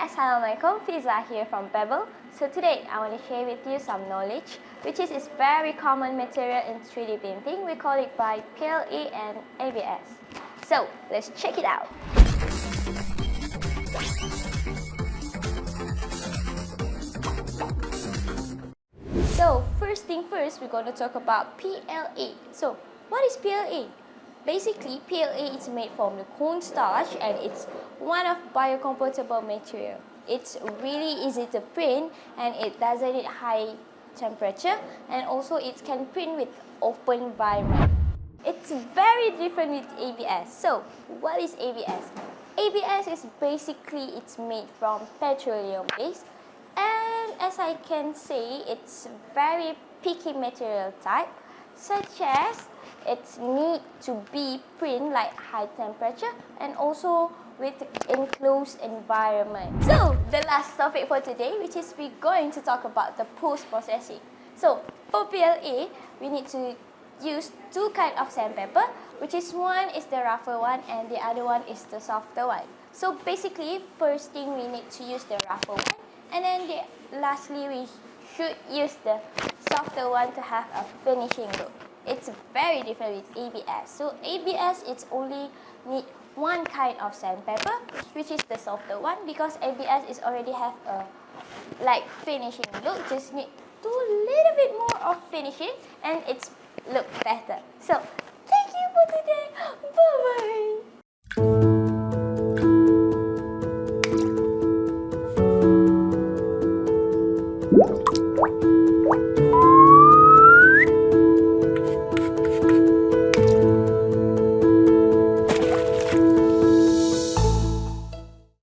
Assalamualaikum, Fiza here from Pebble. So today I want to share with you some knowledge which is very common material in 3D printing. We call it by PLA and ABS. So let's check it out. So first thing first, we're going to talk about PLA. So what is PLA? Basically, PLA is made from the cornstarch and it's one of biocompatible material. It's really easy to print and it doesn't need high temperature, and also it can print with open environment. It's very different with ABS. So what is ABS? ABS is basically it's made from petroleum base, and as I can say, it's very picky material type, such as it need to be print like high temperature and also with enclosed environment. So the last topic for today, which is we're going to talk about the post-processing. So for PLA, we need to use two kinds of sandpaper, which is one is the rougher one and the other one is the softer one. So basically, first thing we need to use the rougher one, and then lastly we should use the softer one to have a finishing look. It's very different with ABS. So ABS, it's only need one kind of sandpaper, which is the softer one, because ABS is already have a like finishing look. Just need to little bit more of finishing and it's look better. So thank you for today. Bye bye.